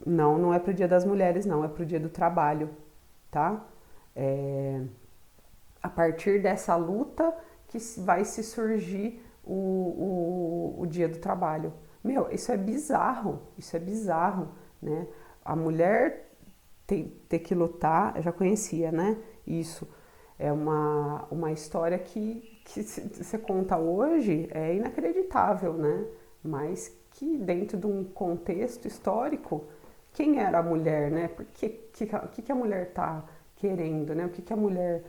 Não é pro Dia das Mulheres, não, é pro Dia do Trabalho, tá? A partir dessa luta que vai se surgir o Dia do Trabalho. Meu, isso é bizarro, né? A mulher ter que lutar, eu já conhecia, né? Isso é uma história que você conta hoje é inacreditável, né? Mas que dentro de um contexto histórico, quem era a mulher, né? O que a mulher está querendo, né? O que a mulher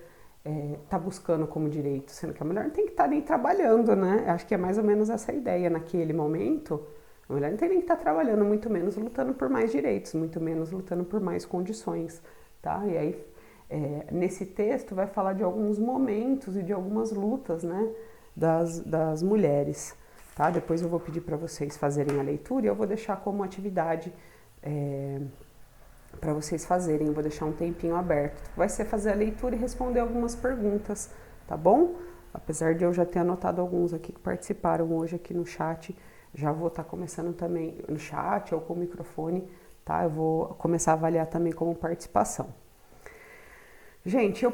está buscando como direito? Sendo que a mulher não tem que estar nem trabalhando, né? Acho que é mais ou menos essa ideia naquele momento. A mulher não tem nem que estar trabalhando, muito menos lutando por mais direitos, muito menos lutando por mais condições, tá? E aí, nesse texto vai falar de alguns momentos e de algumas lutas, né, das mulheres, tá? Depois eu vou pedir para vocês fazerem a leitura e eu vou deixar como atividade para vocês fazerem, eu vou deixar um tempinho aberto. Vai ser fazer a leitura e responder algumas perguntas, tá bom? Apesar de eu já ter anotado alguns aqui que participaram hoje aqui no chat, já vou estar começando também no chat ou com o microfone, tá? Eu vou começar a avaliar também como participação. Gente,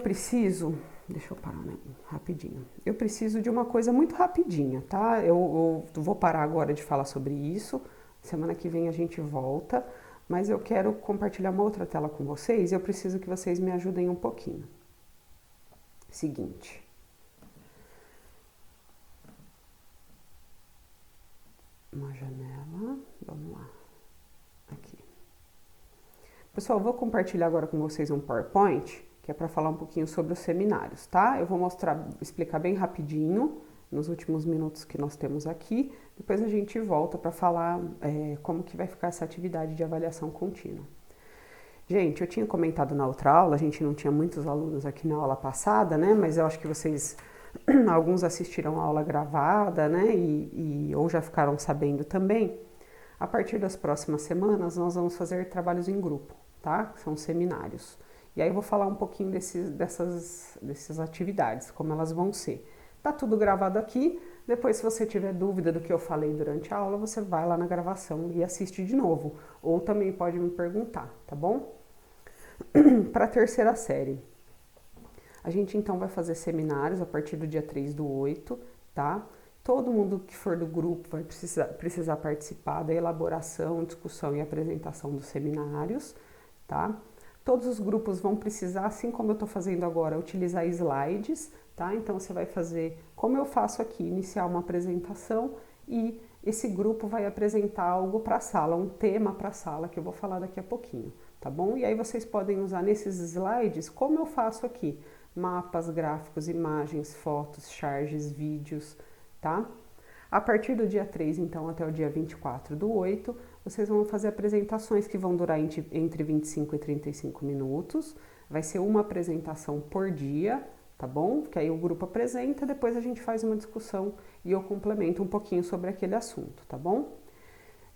deixa eu parar, né? Rapidinho. Eu preciso de uma coisa muito rapidinha, tá? Eu vou parar agora de falar sobre isso. Semana que vem a gente volta, mas eu quero compartilhar uma outra tela com vocês e eu preciso que vocês me ajudem um pouquinho. Seguinte. Uma janela, vamos lá. Aqui. Pessoal, eu vou compartilhar agora com vocês um PowerPoint, que é para falar um pouquinho sobre os seminários, tá? Eu vou explicar bem rapidinho, nos últimos minutos que nós temos aqui, depois a gente volta para falar como que vai ficar essa atividade de avaliação contínua. Gente, eu tinha comentado na outra aula, a gente não tinha muitos alunos aqui na aula passada, né? Mas eu acho que vocês, alguns assistiram a aula gravada, né? Ou já ficaram sabendo também. A partir das próximas semanas, nós vamos fazer trabalhos em grupo, tá? São seminários. E aí eu vou falar um pouquinho dessas atividades, como elas vão ser. Tá tudo gravado aqui, depois se você tiver dúvida do que eu falei durante a aula, você vai lá na gravação e assiste de novo. Ou também pode me perguntar, tá bom? Para a terceira série. A gente então vai fazer seminários a partir do dia 3/8, tá? Todo mundo que for do grupo vai precisar participar da elaboração, discussão e apresentação dos seminários, tá? Todos os grupos vão precisar, assim como eu estou fazendo agora, utilizar slides, tá? Então você vai fazer, como eu faço aqui, iniciar uma apresentação e esse grupo vai apresentar algo para a sala, um tema para a sala, que eu vou falar daqui a pouquinho, tá bom? E aí vocês podem usar nesses slides, como eu faço aqui, mapas, gráficos, imagens, fotos, charges, vídeos, tá? A partir do dia 3, então, até o dia 24/8, vocês vão fazer apresentações que vão durar entre 25 e 35 minutos. Vai ser uma apresentação por dia, tá bom? Que aí o grupo apresenta, depois a gente faz uma discussão e eu complemento um pouquinho sobre aquele assunto, tá bom?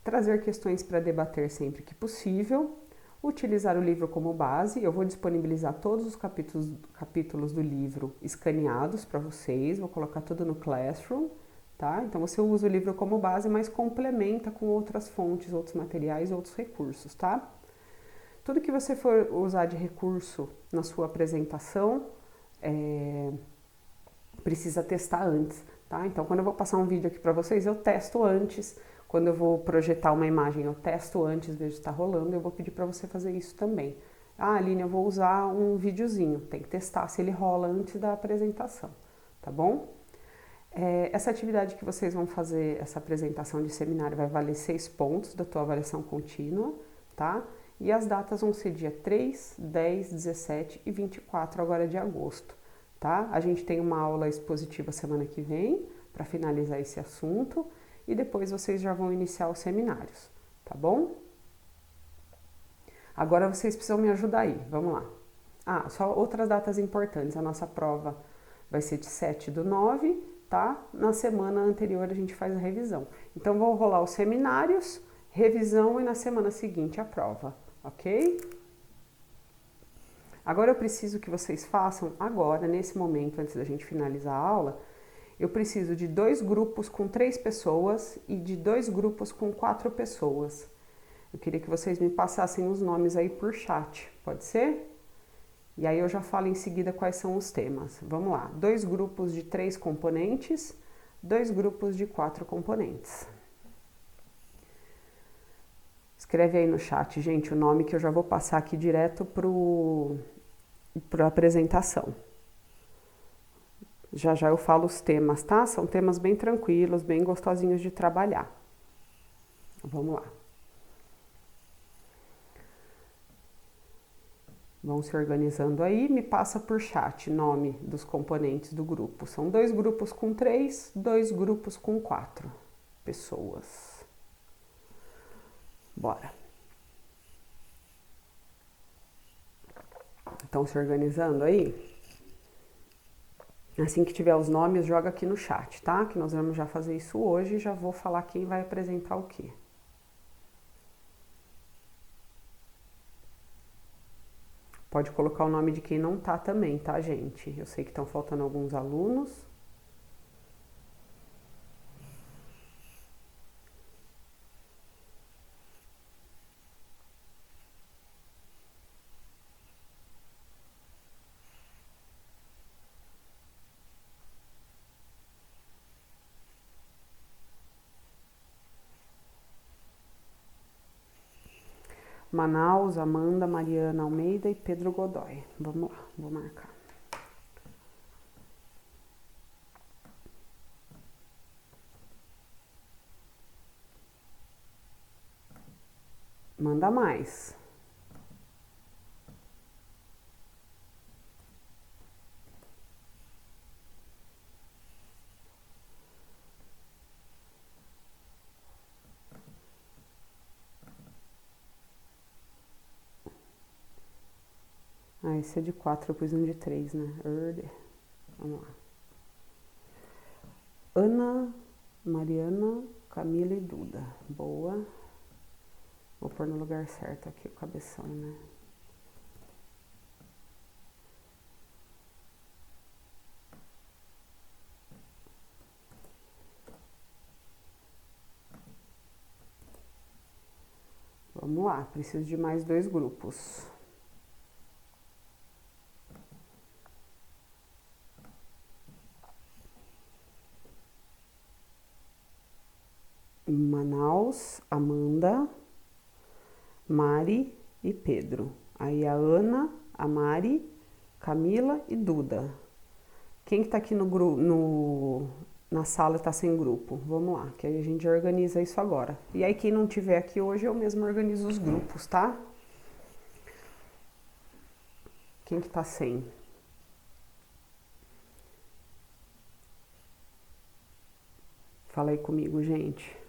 Trazer questões para debater sempre que possível, utilizar o livro como base. Eu vou disponibilizar todos os capítulos do livro escaneados para vocês, vou colocar tudo no Classroom, tá? Então você usa o livro como base, mas complementa com outras fontes, outros materiais, outros recursos, tá? Tudo que você for usar de recurso na sua apresentação, precisa testar antes, tá? Então, quando eu vou passar um vídeo aqui para vocês, eu testo antes. Quando eu vou projetar uma imagem, eu testo antes, vejo se está rolando. Eu vou pedir para você fazer isso também. Ah, Aline, eu vou usar um videozinho. Tem que testar se ele rola antes da apresentação, tá bom? Essa atividade que vocês vão fazer, essa apresentação de seminário, vai valer 6 pontos da tua avaliação contínua, tá? E as datas vão ser dia 3, 10, 17 e 24 agora de agosto, tá? A gente tem uma aula expositiva semana que vem para finalizar esse assunto e depois vocês já vão iniciar os seminários, tá bom? Agora vocês precisam me ajudar aí, vamos lá. Ah, só outras datas importantes, a nossa prova vai ser de 7/9, tá? Na semana anterior a gente faz a revisão. Então vão rolar os seminários, revisão e na semana seguinte a prova, ok? Agora eu preciso que vocês façam agora, nesse momento, antes da gente finalizar a aula, eu preciso de 2 grupos com 3 pessoas e de 2 grupos com 4 pessoas. Eu queria que vocês me passassem os nomes aí por chat, pode ser? E aí eu já falo em seguida quais são os temas. Vamos lá, 2 grupos de 3 componentes, 2 grupos de 4 componentes. Escreve aí no chat, gente, o nome que eu já vou passar aqui direto para a apresentação. Já já eu falo os temas, tá? São temas bem tranquilos, bem gostosinhos de trabalhar. Vamos lá. Vão se organizando aí, me passa por chat nome dos componentes do grupo. São 2 grupos com 3, 2 grupos com 4 pessoas. Bora. Estão se organizando aí? Assim que tiver os nomes, joga aqui no chat, tá? Que nós vamos já fazer isso hoje e já vou falar quem vai apresentar o quê. Pode colocar o nome de quem não tá também, tá, gente? Eu sei que estão faltando alguns alunos. Manaus, Amanda, Mariana Almeida e Pedro Godoy. Vamos lá, vou marcar. Manda mais. Ah, esse é de 4, eu pus um de 3, né? Vamos lá. Ana, Mariana, Camila e Duda. Boa. Vou pôr no lugar certo aqui o cabeção, né? Vamos lá, preciso de mais 2 grupos. Manaus, Amanda, Mari e Pedro. Aí a Ana, a Mari, Camila e Duda. Quem que tá aqui na sala e tá sem grupo? Vamos lá, que aí a gente organiza isso agora. E aí quem não tiver aqui hoje, eu mesmo organizo os grupos, tá? Quem que tá sem? Fala aí comigo, gente.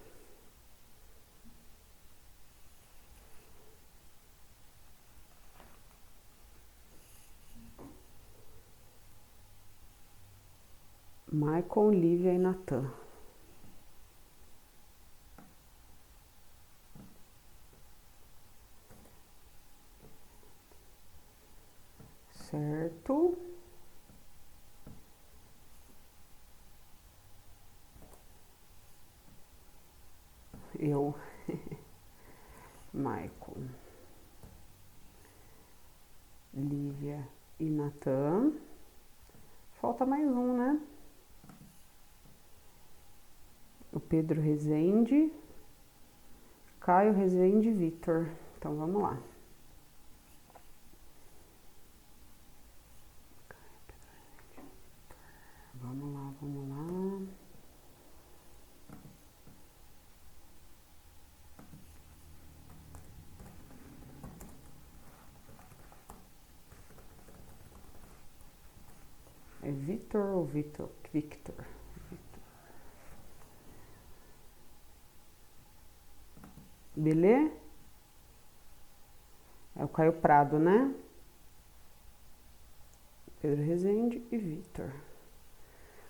Michael, Lívia e Natan. Certo? Eu, Michael, Lívia e Natan. Falta mais um, né? O Pedro Rezende, Caio Rezende e Vitor. Então vamos lá. Vamos lá, vamos lá. É Vitor ou Victor? Beleza? É o Caio Prado, né? Pedro Rezende e Vitor.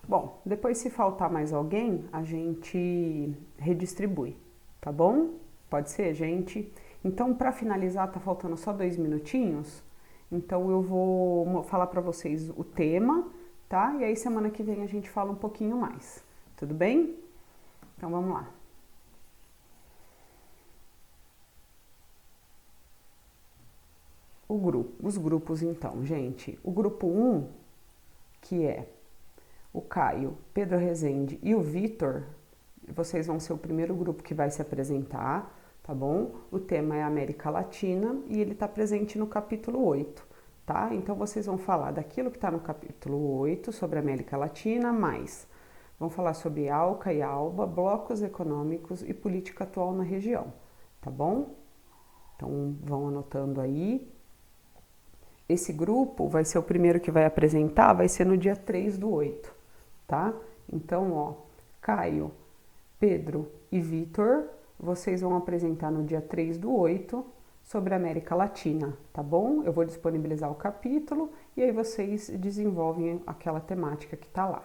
Bom, depois se faltar mais alguém, a gente redistribui, tá bom? Pode ser, gente? Então, para finalizar, tá faltando só 2 minutinhos. Então, eu vou falar para vocês o tema, tá? E aí, semana que vem, a gente fala um pouquinho mais. Tudo bem? Então, vamos lá. Os grupos, então, gente. O grupo 1, que é o Caio, Pedro Rezende e o Vitor, vocês vão ser o primeiro grupo que vai se apresentar, tá bom? O tema é América Latina e ele está presente no capítulo 8, tá? Então vocês vão falar daquilo que está no capítulo 8 sobre a América Latina, mais vão falar sobre ALCA e ALBA, blocos econômicos e política atual na região, tá bom? Então vão anotando aí. Esse grupo vai ser o primeiro que vai apresentar, vai ser no dia 3/8, tá? Então, ó, Caio, Pedro e Vitor, vocês vão apresentar no dia 3/8 sobre a América Latina, tá bom? Eu vou disponibilizar o capítulo e aí vocês desenvolvem aquela temática que tá lá,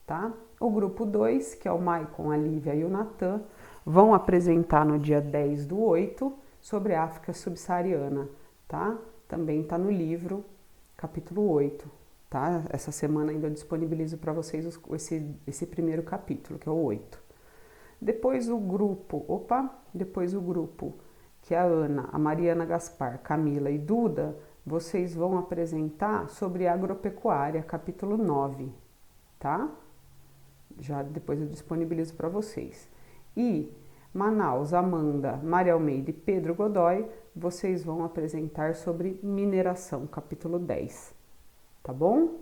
tá? O grupo 2, que é o Maicon, a Lívia e o Natan, vão apresentar no dia 10/8 sobre a África subsaariana, tá? Também tá no livro, capítulo 8, tá? Essa semana ainda eu disponibilizo para vocês esse primeiro capítulo, que é o 8. Depois o grupo, que é a Ana, a Mariana Gaspar, Camila e Duda, vocês vão apresentar sobre agropecuária, capítulo 9, tá? Já depois eu disponibilizo para vocês. E Manaus, Amanda, Maria Almeida e Pedro Godoy, vocês vão apresentar sobre mineração, capítulo 10, tá bom?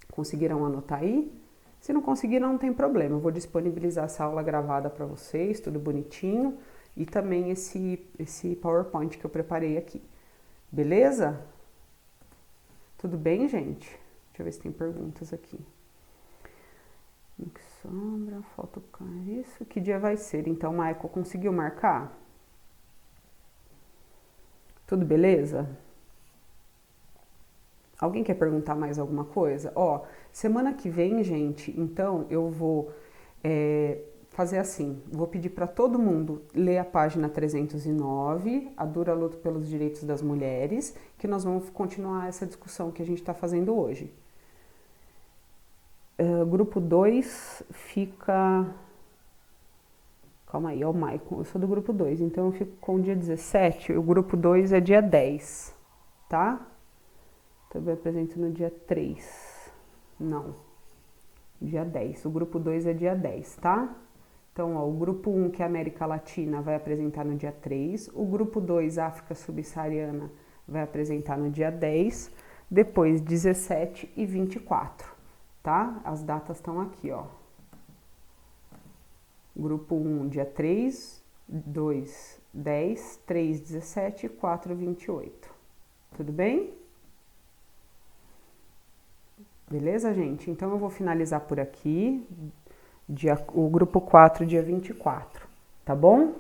Conseguiram anotar aí? Se não conseguiram, não tem problema, eu vou disponibilizar essa aula gravada para vocês, tudo bonitinho, e também esse PowerPoint que eu preparei aqui, beleza? Tudo bem, gente? Deixa eu ver se tem perguntas aqui. O que sobra? Falta isso. Que dia vai ser? Então, Michael, conseguiu marcar? Tudo beleza? Alguém quer perguntar mais alguma coisa? Ó, semana que vem, gente, então eu vou fazer assim, vou pedir para todo mundo ler a página 309, a dura luta pelos direitos das mulheres, que nós vamos continuar essa discussão que a gente está fazendo hoje. Grupo 2 fica... Calma aí, ó, o Maicon, eu sou do grupo 2, então eu fico com o dia 17, o grupo 2 é dia 10, tá? Também apresento no dia 3, não, dia 10, o grupo 2 é dia 10, tá? Então, ó, o grupo 1, que é América Latina, vai apresentar no dia 3, o grupo 2, África Subsaariana, vai apresentar no dia 10, depois 17 e 24, tá? As datas estão aqui, ó. Grupo 1, dia 3, 2, 10, 3, 17 e 4, 28. Tudo bem? Beleza, gente? Então eu vou finalizar por aqui, o grupo 4, dia 24, tá bom?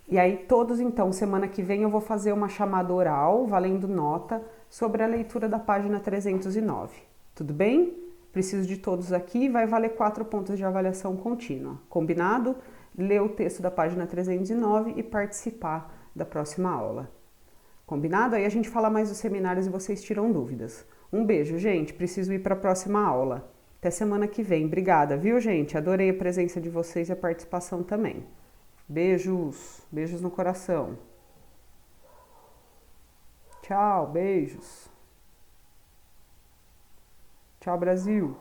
E aí todos, então, semana que vem eu vou fazer uma chamada oral, valendo nota, sobre a leitura da página 309. Tudo bem? Preciso de todos aqui, vai valer 4 pontos de avaliação contínua. Combinado? Ler o texto da página 309 e participar da próxima aula. Combinado? Aí a gente fala mais dos seminários e vocês tiram dúvidas. Um beijo, gente. Preciso ir para a próxima aula. Até semana que vem. Obrigada, viu, gente? Adorei a presença de vocês e a participação também. Beijos. Beijos no coração. Tchau, beijos. Tchau, Brasil.